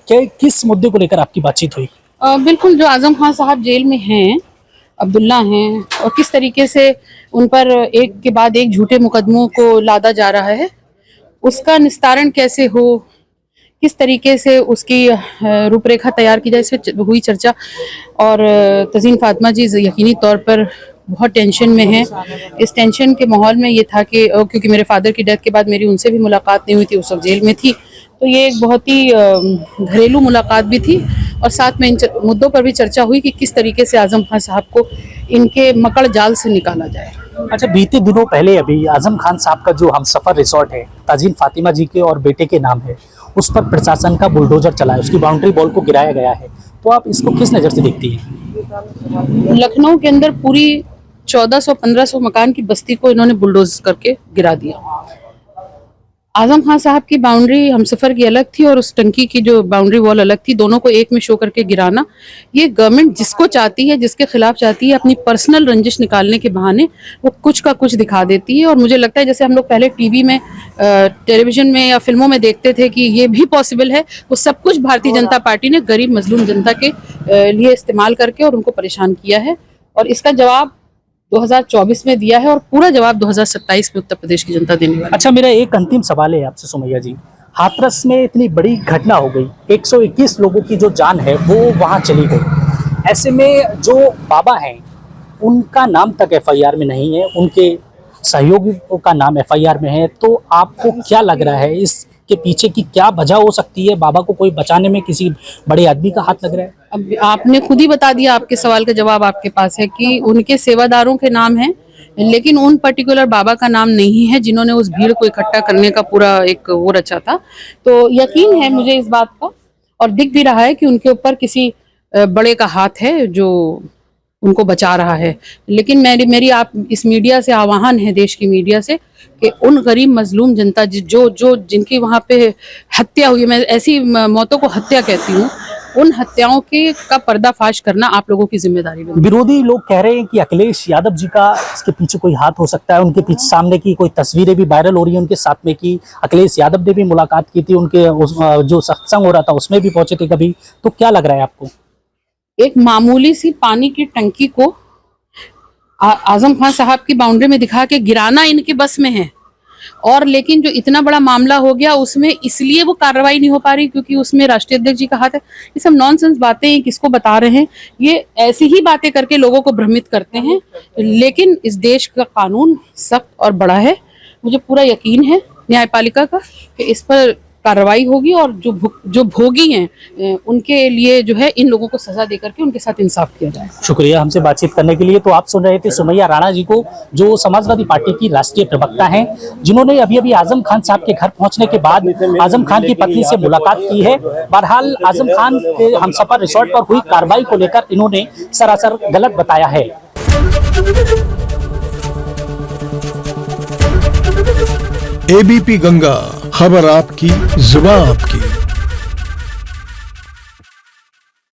क्या किस मुद्दे को लेकर आपकी बातचीत हुई? बिल्कुल, जो आजम खान साहब जेल में हैं, अब्दुल्ला हैं, और किस तरीके से उन पर एक के बाद एक झूठे मुकदमों को लादा जा रहा है, उसका निस्तारण कैसे हो, किस तरीके से उसकी रूपरेखा तैयार की जाए, इस पे हुई चर्चा। और तज़ीन फातिमा जी यकीनी तौर पर बहुत टेंशन में हैं। इस टेंशन के माहौल में ये था कि क्योंकि मेरे फादर की डेथ के बाद मेरी उनसे भी मुलाकात नहीं हुई थी, उस वक्त जेल में थी, तो ये एक बहुत ही घरेलू मुलाकात भी थी। और साथ में इन मुद्दों पर भी चर्चा हुई कि किस तरीके से आजम खान साहब को इनके मकड़ जाल से निकाला जाए। अच्छा, बीते दिनों पहले अभी आजम खान साहब का जो हमसफर रिसोर्ट है, तज़ीन फातिमा जी के और बेटे के नाम है, उस पर प्रशासन का बुलडोजर चला है, उसकी बाउंड्री वॉल को गिराया गया है, तो आप इसको किस नज़र से देखती हैं? लखनऊ के अंदर पूरी 1400-1500 मकान की बस्ती को इन्होंने बुलडोज करके गिरा दिया। आजम खान साहब की बाउंड्री हमसफर की अलग थी और उस टंकी की जो बाउंड्री वॉल अलग थी, दोनों को एक में शो करके गिराना, ये गवर्नमेंट जिसको चाहती है, जिसके खिलाफ चाहती है, अपनी पर्सनल रंजिश निकालने के बहाने वो कुछ का कुछ दिखा देती है। और मुझे लगता है जैसे हम लोग पहले टीवी में, टेलीविजन में या फिल्मों में देखते थे कि ये भी पॉसिबल है, वो सब कुछ भारतीय जनता पार्टी ने गरीब मजलूम जनता के लिए इस्तेमाल करके और उनको परेशान किया है। और इसका जवाब 2024 में दिया है और पूरा जवाब 2027 में उत्तर प्रदेश की जनता देने वाली है। अच्छा, मेरा एक अंतिम सवाल है आपसे सुमैया जी, हाथरस में इतनी बड़ी घटना हो गई, 121 लोगों की जो जान है वो वहाँ चली गई, ऐसे में जो बाबा हैं उनका नाम तक एफआईआर में नहीं है, उनके सहयोगियों का नाम एफआईआर में है, तो आपको क्या लग रहा है इसके पीछे की क्या वजह हो सकती है? बाबा को कोई बचाने में किसी बड़े आदमी का हाथ लग रहा है? अब आपने खुद ही बता दिया, आपके सवाल का जवाब आपके पास है कि उनके सेवादारों के नाम हैं, लेकिन उन पर्टिकुलर बाबा का नाम नहीं है जिन्होंने उस भीड़ को इकट्ठा करने का पूरा एक वो रचा था। तो यकीन है मुझे इस बात का, और दिख भी रहा है कि उनके ऊपर किसी बड़े का हाथ है जो उनको बचा रहा है। लेकिन मेरी आप इस मीडिया से आह्वान है, देश की मीडिया से, कि उन गरीब मजलूम जनता जो जिनकी वहाँ पे हत्या हुई, मैं ऐसी मौतों को हत्या कहती हूँ, उन हत्याओं का पर्दाफाश करना आप लोगों की जिम्मेदारी है। विरोधी लोग कह रहे हैं कि अखिलेश यादव जी का इसके पीछे कोई हाथ हो सकता है, उनके पीछे सामने की कोई तस्वीरें भी वायरल हो रही हैं उनके साथ में कि अखिलेश यादव ने भी मुलाकात की थी, उनके जो सत्संग हो रहा था उसमें भी पहुंचे थे कभी, तो क्या लग रहा है आपको? एक मामूली सी पानी की टंकी को आजम खान साहब की बाउंड्री में दिखा के गिराना इनके बस में है, और लेकिन जो इतना बड़ा मामला हो गया उसमें इसलिए वो कार्रवाई नहीं हो पा रही क्योंकि उसमें राष्ट्रीय अध्यक्ष जी का हाथ है। ये सब नॉनसेंस बातें हैं, किसको बता रहे हैं? ये ऐसी ही बातें करके लोगों को भ्रमित करते हैं, लेकिन इस देश का कानून सख्त और बड़ा है। मुझे पूरा यकीन है न्यायपालिका का कि इस पर कार्रवाई होगी, और जो भोगी हैं उनके लिए जो है इन लोगों को सजा देकर के उनके साथ इंसाफ किया जाए। शुक्रिया हमसे बातचीत करने के लिए। तो आप सुन रहे थे सुमैया राणा जी को, जो समाजवादी पार्टी की राष्ट्रीय प्रवक्ता हैं, जिन्होंने अभी अभी आजम खान साहब के घर पहुंचने के बाद आजम खान की पत्नी से मुलाकात की है। बहरहाल आजम खान के हमसफर रिसोर्ट पर हुई कार्रवाई को लेकर इन्होंने सरासर गलत बताया है। एबीपी गंगा, खबर आपकी, जुबान आपकी।